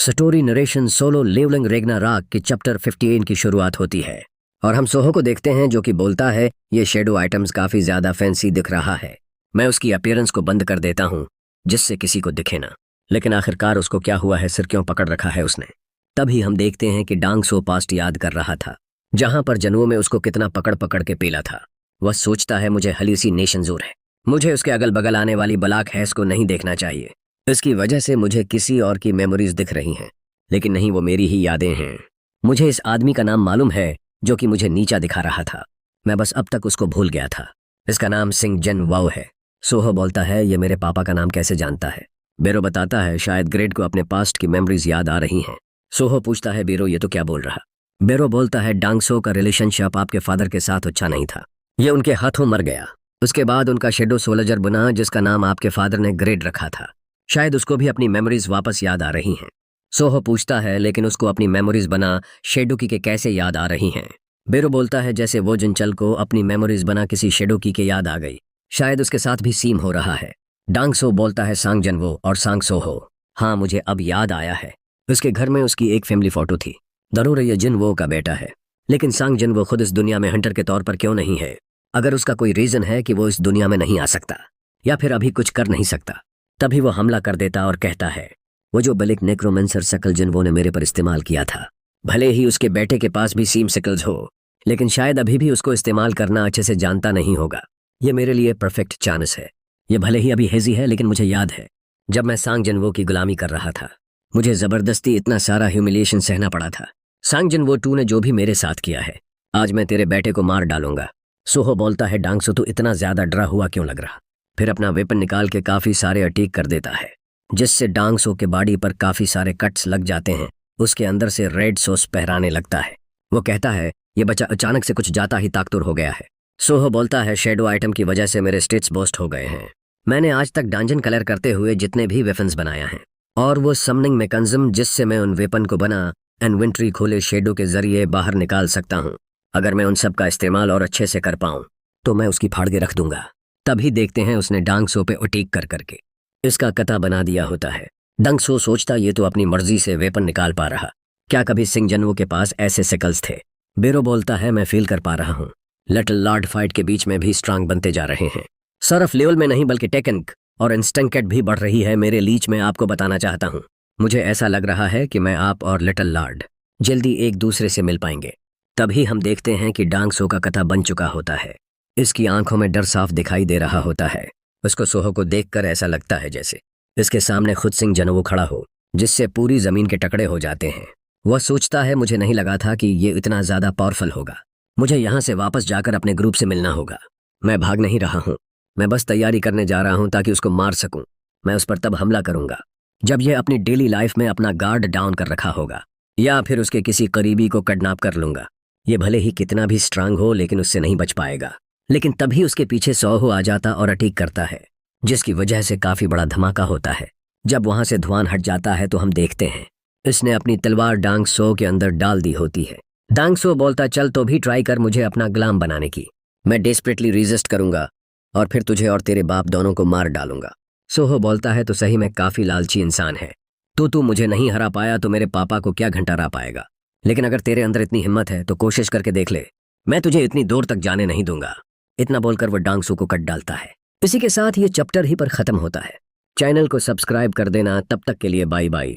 Story narration solo levelling रेग्नारॉक के chapter 58 की शुरुआत होती है और हम सोहो को देखते हैं जो कि बोलता है ये शेडो आइटम्स काफी ज्यादा फैंसी दिख रहा है। मैं उसकी अपीयरेंस को बंद कर देता हूँ जिससे किसी को दिखे ना। लेकिन आखिरकार उसको क्या हुआ है, सिर क्यों पकड़ रखा है उसने। तभी हम देखते हैं कि डांग सो पास्ट याद कर रहा था जहां पर जनुओं में उसको कितना पकड़ पकड़ के पीला था। वह सोचता है मुझे हल्यूसिनेशन ज़रूर है, मुझे उसके अगल बगल आने वाली ब्लैक हैस को नहीं देखना चाहिए। इसकी वजह से मुझे किसी और की मेमोरीज दिख रही हैं, लेकिन नहीं, वो मेरी ही यादें हैं। मुझे इस आदमी का नाम मालूम है जो कि मुझे नीचा दिखा रहा था। मैं बस अब तक उसको भूल गया था। इसका नाम सिंह जन वाओ है। सोहो बोलता है ये मेरे पापा का नाम कैसे जानता है। बेरो बताता है शायद ग्रेड को अपने पास्ट की मेमोरीज याद आ रही हैं। सोहो पूछता है बेरो ये तो क्या बोल रहा। बेरो बोलता है डांग सो का रिलेशनशिप आपके फादर के साथ अच्छा नहीं था, ये उनके हाथों मर गया। उसके बाद उनका शेडो सोल्जर बना जिसका नाम आपके फादर ने ग्रेड रखा था। शायद उसको भी अपनी मेमोरीज वापस याद आ रही हैं। सोहो पूछता है लेकिन उसको अपनी मेमोरीज बना शेडोकी के कैसे याद आ रही हैं। बेरो बोलता है जैसे वो जिनचल को अपनी मेमोरीज बना किसी शेडोकी के याद आ गई, शायद उसके साथ भी सीम हो रहा है। डांग सो बोलता है सांग जनवो और सांग सोहो। हाँ मुझे अब याद आया है, उसके घर में उसकी एक फैमिली फोटो थी। जरूर ये जिनवो का बेटा है, लेकिन सांग जनवो खुद इस दुनिया में हंटर के तौर पर क्यों नहीं है। अगर उसका कोई रीजन है कि वो इस दुनिया में नहीं आ सकता या फिर अभी कुछ कर नहीं सकता, तभी वो हमला कर देता और कहता है वो जो बलिक नेक्रोमेंसर शकल जिनवो ने मेरे पर इस्तेमाल किया था, भले ही उसके बेटे के पास भी सीम सिकल्स हो, लेकिन शायद अभी भी उसको इस्तेमाल करना अच्छे से जानता नहीं होगा। ये मेरे लिए परफेक्ट चांस है। ये भले ही अभी हेजी है, लेकिन मुझे याद है जब मैं सांग जिनवो की गुलामी कर रहा था, मुझे जबरदस्ती इतना सारा ह्यूमिलिएशन सहना पड़ा था। सांग जिनवो टू ने जो भी मेरे साथ किया है, आज मैं तेरे बेटे को मार डालूंगा। सोहो बोलता है डांग सो तू इतना ज्यादा डरा हुआ क्यों लग रहा। फिर अपना वेपन निकाल के काफी सारे अटैक कर देता है जिससे डांग सो के बॉडी पर काफी सारे कट्स लग जाते हैं। उसके अंदर से रेड सॉस पहराने लगता है। वो कहता है ये बच्चा अचानक से कुछ जाता ही ताकतवर हो गया है। सोहो बोलता है शेडो आइटम की वजह से मेरे स्टेट्स बूस्ट हो गए हैं। मैंने आज तक डंजन कलर करते हुए जितने भी वेपन्स बनाया हैं और वो समनिंग मैकेनिज्म जिससे मैं उन वेपन को बना इन्वेंट्री खोले शेडो के जरिए बाहर निकाल सकता हूँ, अगर मैं उन सब का इस्तेमाल और अच्छे से कर पाऊँ तो मैं उसकी फाड़ के रख दूंगा। तभी देखते हैं उसने डांग सो पे अटैक कर करके इसका कता बना दिया होता है। डांग सो सोचता ये तो अपनी मर्जी से वेपन निकाल पा रहा, क्या कभी सिंह जनवो के पास ऐसे सिकल्स थे। बेरो बोलता है मैं फील कर पा रहा हूँ लिटिल लॉर्ड फाइट के बीच में भी स्ट्रांग बनते जा रहे हैं। सिर्फ लेवल में नहीं बल्कि टेक्निक और इंस्टिंक्ट भी बढ़ रही है। मेरे लीच में आपको बताना चाहता हूँ, मुझे ऐसा लग रहा है कि मैं आप और लिटिल लॉर्ड जल्दी एक दूसरे से मिल पाएंगे। तभी हम देखते हैं कि डांग सो का कथा बन चुका होता है। इसकी आंखों में डर साफ दिखाई दे रहा होता है। उसको सोहो को देखकर ऐसा लगता है जैसे इसके सामने खुद सिंह जनवो खड़ा हो, जिससे पूरी जमीन के टुकड़े हो जाते हैं। वह सोचता है मुझे नहीं लगा था कि ये इतना ज्यादा पावरफुल होगा। मुझे यहाँ से वापस जाकर अपने ग्रुप से मिलना होगा। मैं भाग नहीं रहा हूँ, मैं बस तैयारी करने जा रहा हूँ ताकि उसको मार सकूं। मैं उस पर तब हमला करूंगा जब यह अपनी डेली लाइफ में अपना गार्ड डाउन कर रखा होगा, या फिर उसके किसी करीबी को किडनैप कर लूंगा। ये भले ही कितना भी स्ट्रांग हो लेकिन उससे नहीं बच पाएगा। लेकिन तभी उसके पीछे सोहो आ जाता और अटैक करता है, जिसकी वजह से काफी बड़ा धमाका होता है। जब वहां से धुआं हट जाता है तो हम देखते हैं इसने अपनी तलवार डांग सो के अंदर डाल दी होती है। डांग सो बोलता चल तो भी ट्राई कर मुझे अपना गुलाम बनाने की, मैं डेस्परेटली रेजिस्ट करूंगा और फिर तुझे और तेरे बाप दोनों को मार डालूंगा। सोहो बोलता है तो सही में काफी लालची इंसान है, तो तू मुझे नहीं हरा पाया तो मेरे पापा को क्या घंटा हरा पाएगा। लेकिन अगर तेरे अंदर इतनी हिम्मत है तो कोशिश करके देख ले, मैं तुझे इतनी दूर तक जाने नहीं दूंगा। इतना बोलकर वो डांग सो को कट डालता है। इसी के साथ ये चैप्टर ही पर खत्म होता है। चैनल को सब्सक्राइब कर देना। तब तक के लिए बाय बाय।